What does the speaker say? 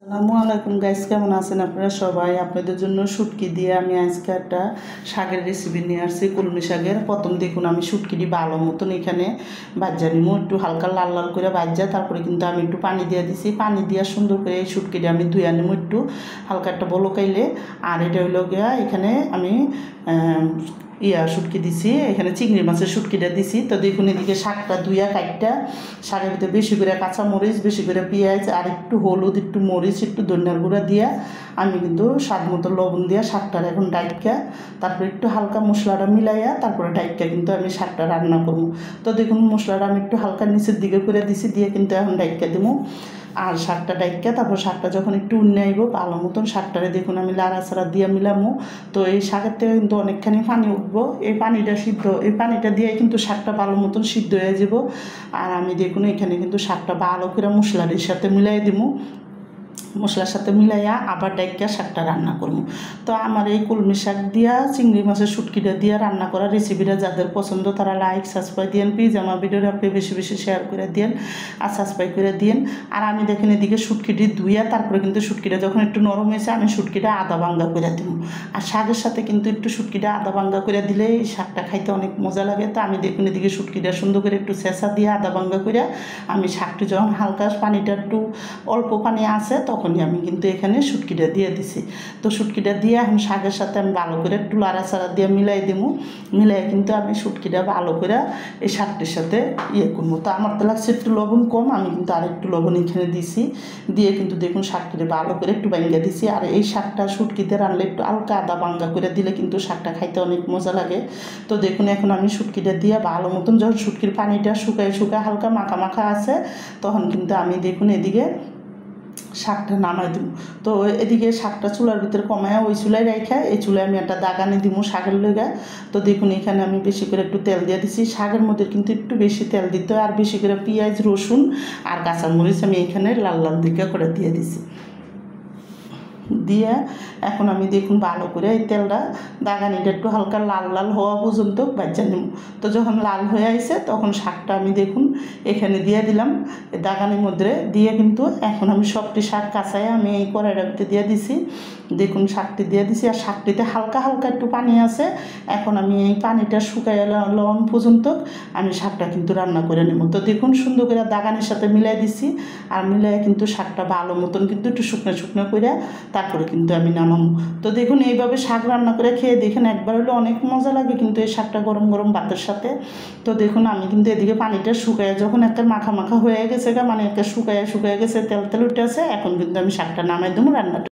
আসসালামু আলাইকুম গাইস, কেমন আছেন আপনারা সবাই? আপনাদের জন্য শুটকি দিয়ে আমি আজকে একটা শাকের রেসিপি নিয়ে আসছি, কলমি শাকের। প্রথম দেখুন আমি শুটকিটি ভালো মতন এখানে ভাজা নিমু, একটু হালকা লাল লাল করে ভাজা। তারপরে কিন্তু আমি একটু পানি দিয়ে দিছি, পানি দিয়ে সুন্দর করে এই শুটকিটি আমি ধুয়ে নিমু একটু হালকা একটা বলকাইলে। আর এটা হইল গিয়া এখানে আমি শুটকি দিছি, এখানে চিংড়ি মাছের শুটকিটা দিছি। তো দেখুন এদিকে শাকটা ধুইয়া কাটটা, শাকের ভিতরে বেশি করে কাঁচা মরিচ, বেশি করে পেঁয়াজ, আর একটু হলুদ, একটু মরিচ, একটু ধনিয়ার গুঁড়া দিয়া আমি কিন্তু স্বাদ মতো লবণ দিয়া শাকটার এখন ডাইকা, তারপরে একটু হালকা মশলাটা মিলাইয়া তারপরে ডাইকা কিন্তু আমি শাকটা রান্না করবো। তো দেখুন মশলাটা আমি একটু হালকা নিচের দিকে করে দিছি, দিয়ে কিন্তু এখন ডাইকা দেবো। আর শাকটা ডাইকা তারপর শাকটা যখন একটু উন্নে আইব ভালো মতন শাকটারে দেখুন আমি লাড়াচাড়া দিয়ে মিলামো। তো এই শাকের থেকে কিন্তু অনেকখানি পানি উঠবো, এই পানিটা দিয়ে কিন্তু শাকটা ভালো মতন সিদ্ধ হয়ে যাব। আর আমি দেখুন এখানে কিন্তু শাকটা ভালো করে মশলার সাথে মিলাই দিব, মশলার সাথে মিলাইয়া আবার ডাইকা শাকটা রান্না করবো। তো আমার এই কলমি শাক দিয়া চিংড়ি মাছের শুটকিটা দিয়া রান্না করা রেসিপিটা যাদের পছন্দ তারা লাইক সাবস্ক্রাইব দিয়েন প্লিজ। আমার ভিডিওটা আপনি বেশি বেশি শেয়ার করে দিন আর সাবস্ক্রাইব করে দিন। আর আমি দেখেন এদিকে শুটকিটি ধুইয়া তারপরে কিন্তু শুটকিটা যখন একটু নরম হয়েছে আমি শুটকিটা আদা ভাঙ্গা করে দিব। আর শাকের সাথে কিন্তু একটু শুটকিটা আদা ভাঙ্গা করে দিলে এই শাকটা খাইতে অনেক মজা লাগে। তো আমি দেখুন এদিকে শুটকিটা সুন্দর করে একটু ছেঁচা দিয়ে আদা ভাঙ্গা করে আমি শাকটি যখন হালকা পানিটা একটু অল্প পানি আছে তখনই আমি কিন্তু এখানে শুটকিটা দিয়ে দিছি। তো শুটকিটা দিয়ে এখন শাকের সাথে আমি ভালো করে একটু লাড়াচাড়া দিয়ে মিলাই দেবো, মিলাই কিন্তু আমি শুটকিটা ভালো করে এই শাকটির সাথে করবো। তো আমার তো লাগছে একটু লবণ কম, আমি কিন্তু আর একটু লবণ এখানে দিছি, দিয়ে কিন্তু দেখুন শাকটিটা ভালো করে একটু ভাঙ্গা দিছি। আর এই শাকটা শুটকিতে রানলে একটু হালকা আদা ভাঙ্গা করে দিলে কিন্তু শাকটা খাইতে অনেক মজা লাগে। তো দেখুন এখন আমি শুটকিটা দিয়ে ভালো মতন যখন শুটকির পানিটা শুকায় হালকা মাখা মাখা আছে তখন কিন্তু আমি দেখুন এদিকে শাকটা নামাই দিব। তো এদিকে শাকটা চুলার ভিতরে কমায় ওই চুলায় রেখে এই চুলায় আমি একটা দাগানি দিব শাকের লেগে। তো দেখুন এখানে আমি বেশি করে একটু তেল দিয়ে দিছি, শাকের মধ্যে কিন্তু একটু বেশি তেল দিতে হয়। আর বেশি করে পেঁয়াজ, রসুন আর কাঁচামরিচ আমি এখানে লাল লাল দিকে করে দিয়ে দিছি। দিয়ে এখন আমি দেখুন ভালো করে এই তেলটা দাগানিটা একটু হালকা লাল লাল হওয়া পর্যন্ত ভাজা নেব। তো যখন লাল হয়ে আসে তখন শাকটা আমি দেখুন এখানে দিয়ে দিলাম এই দাগানির মধ্যে দিয়ে, কিন্তু এখন আমি সবটি শাক কাঁচায় আমি এই কড়াইটাতে দিয়ে দিছি। দেখুন শাকটি দিয়ে দিছি আর শাকটিতে হালকা হালকা একটু পানি আছে। এখন আমি এই পানিটা শুকাই লবণ পর্যন্ত আমি শাকটা কিন্তু রান্না করে নেব। তো দেখুন সুন্দর করে দাগানির সাথে মিলাই দিছি, আর মিলাই কিন্তু শাকটা ভালো মতন কিন্তু একটু শুকনো শুকনো করে তারপরে কিন্তু আমি নামাবো। তো দেখুন এইভাবে শাক রান্না করে খেয়ে দেখেন একবার হলে অনেক মজা লাগে কিন্তু এই শাকটা গরম গরম ভাতের সাথে। তো দেখুন আমি কিন্তু এদিকে পানিটা শুকায় যখন একটা মাখা মাখা হয়ে গেছে, মানে একটা শুকায় গেছে, তেল তেল উঠে আছে, এখন কিন্তু আমি শাকটা নামাই দেবো রান্নাটা।